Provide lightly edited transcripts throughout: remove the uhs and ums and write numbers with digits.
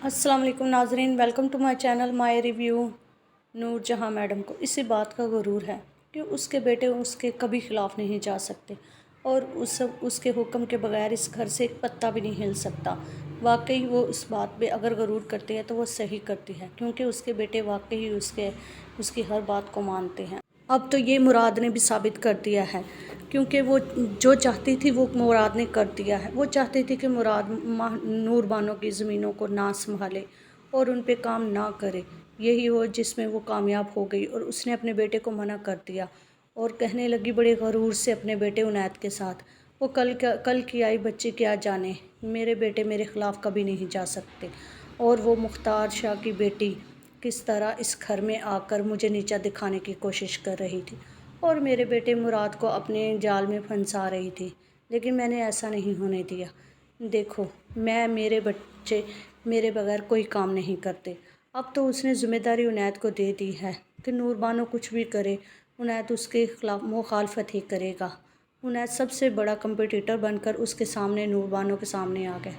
अस्सलाम वालेकुम नाज़रीन, welcome to my channel my review. Noor Jahan madam को इसी बात का गुरूर है कि उसके बेटे उसके कभी ख़िलाफ़ नहीं जा सकते और उसके हुक्म के बगैर इस घर से एक पत्ता भी नहीं हिल सकता। वाकई वो इस बात पे अगर गरूर करती है तो वो सही करती है, क्योंकि उसके बेटे वाकई उसकी हर बात को मानते हैं। अब तो ये मुराद ने भी साबित कर दिया है, क्योंकि वो जो चाहती थी वो मुराद ने कर दिया है। वो चाहती थी कि मुराद नूर बानो की ज़मीनों को ना संभाले और उन पे काम ना करे, यही हो जिसमें वो कामयाब हो गई और उसने अपने बेटे को मना कर दिया और कहने लगी बड़े गरूर से अपने बेटे उनैद के साथ, वो कल की आई बच्ची क्या जाने, मेरे बेटे मेरे ख़िलाफ़ कभी नहीं जा सकते। और वो मुख्तार शाह की बेटी किस तरह इस घर में आकर मुझे नीचा दिखाने की कोशिश कर रही थी और मेरे बेटे मुराद को अपने जाल में फंसा रही थी, लेकिन मैंने ऐसा नहीं होने दिया। देखो, मेरे बच्चे मेरे बगैर कोई काम नहीं करते। अब तो उसने ज़िम्मेदारी उनैद को दे दी है कि नूर बानो कुछ भी करे, उनैद उसके खिलाफ मुखालफत ही करेगा। उनैद सबसे बड़ा कंपटीटर बनकर उसके सामने नूर बानो के सामने आ गया,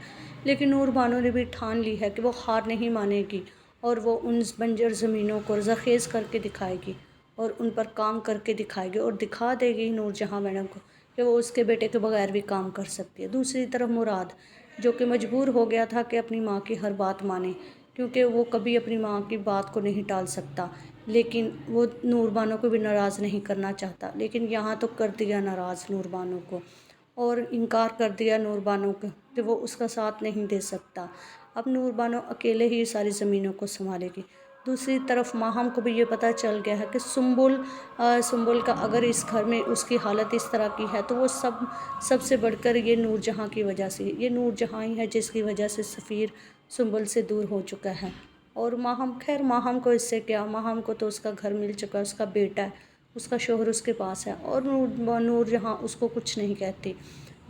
लेकिन नूर बानो ने भी ठान ली है कि वो हार नहीं मानेगी और वो उन बंजर ज़मीनों को ज़रख़ेज़ करके दिखाएगी और उन पर काम करके दिखाएगी और दिखा देगी नूर जहां मैडम को कि वो उसके बेटे के बगैर भी काम कर सकती है। दूसरी तरफ मुराद, जो कि मजबूर हो गया था कि अपनी माँ की हर बात माने, क्योंकि वो कभी अपनी माँ की बात को नहीं टाल सकता, लेकिन वो नूर बानो को भी नाराज़ नहीं करना चाहता। लेकिन यहाँ तो कर दिया नाराज़ नूर बानो को और इनकार कर दिया नूर बानो को कि वो उसका साथ नहीं दे सकता। अब नूर बानो अकेले ही सारी ज़मीनों को संभालेगी। दूसरी तरफ माहम को भी ये पता चल गया है कि सुंबुल का अगर इस घर में उसकी हालत इस तरह की है तो वो सबसे बढ़कर ये नूर जहां की वजह से, ये नूर जहां ही है जिसकी वजह से सफ़ीर सुंबुल से दूर हो चुका है। और माहम को इससे क्या, माहम को तो उसका घर मिल चुका है, उसका बेटा है, उसका शोहर उसके पास है और नूर जहां उसको कुछ नहीं कहती।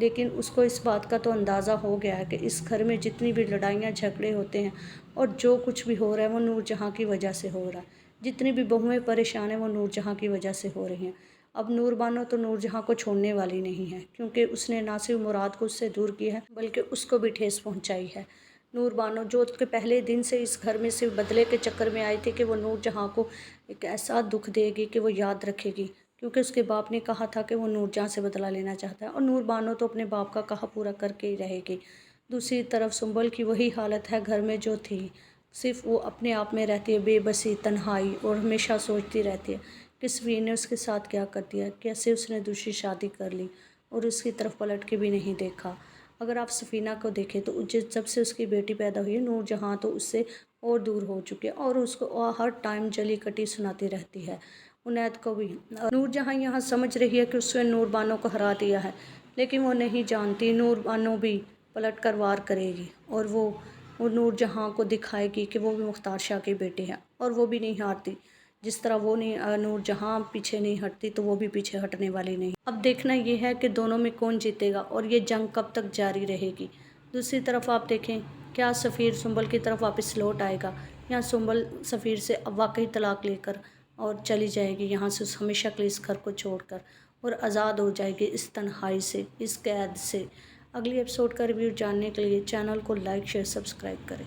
लेकिन उसको इस बात का तो अंदाज़ा हो गया है कि इस घर में जितनी भी लड़ाइयाँ झगड़े होते हैं और जो कुछ भी हो रहा है वो नूर जहाँ की वजह से हो रहा है। जितनी भी बहुएं परेशान हैं वो नूर जहाँ की वजह से हो रही हैं। अब नूर बानो तो नूर जहाँ को छोड़ने वाली नहीं है, क्योंकि उसने ना सिर्फ मुराद को उससे दूर किया है बल्कि उसको भी ठेस पहुँचाई है। नूर बानो जो उसके पहले दिन से इस घर में सिर्फ बदले के चक्कर में आई थी कि वो नूर जहाँ को एक ऐसा दुख देगी कि वो याद रखेगी, क्योंकि उसके बाप ने कहा था कि वो नूरजहाँ से बदला लेना चाहता है और नूर बानो तो अपने बाप का कहा पूरा करके ही रहेगी। दूसरी तरफ सुंबल की वही हालत है घर में जो थी, सिर्फ वो अपने आप में रहती है, बेबसी, तन्हाई, और हमेशा सोचती रहती है कि सफ़ीर ने उसके साथ क्या कर दिया, कैसे उसने दूसरी शादी कर ली और उसकी तरफ पलट के भी नहीं देखा। अगर आप सफ़ीना को देखें तो जब से उसकी बेटी पैदा हुई है नूर जहाँ तो उससे और दूर हो चुकी है और उसको हर टाइम जली कटी सुनाती रहती है। उनैद को भी नूर जहाँ यहाँ समझ रही है कि उसने नूर बानो को हरा दिया है, लेकिन वो नहीं जानती नूर बानो भी पलट कर वार करेगी और वो नूर जहाँ को दिखाएगी कि वो भी मुख्तार शाह की बेटी है और वो भी नहीं हारती। जिस तरह वो नहीं, नूर जहाँ पीछे नहीं हटती तो वो भी पीछे हटने वाली नहीं। अब देखना ये है कि दोनों में कौन जीतेगा और ये जंग कब तक जारी रहेगी। दूसरी तरफ आप देखें, क्या सफ़ीर सुंबल की तरफ वापस लौट आएगा या सुंबल सफ़ीर से अब वाकई तलाक लेकर और चली जाएगी यहाँ से हमेशा के लिए इस घर को छोड़कर और आज़ाद हो जाएगी इस तन्हाई से, इस कैद से। अगली एपिसोड का रिव्यू जानने के लिए चैनल को लाइक शेयर सब्सक्राइब करें।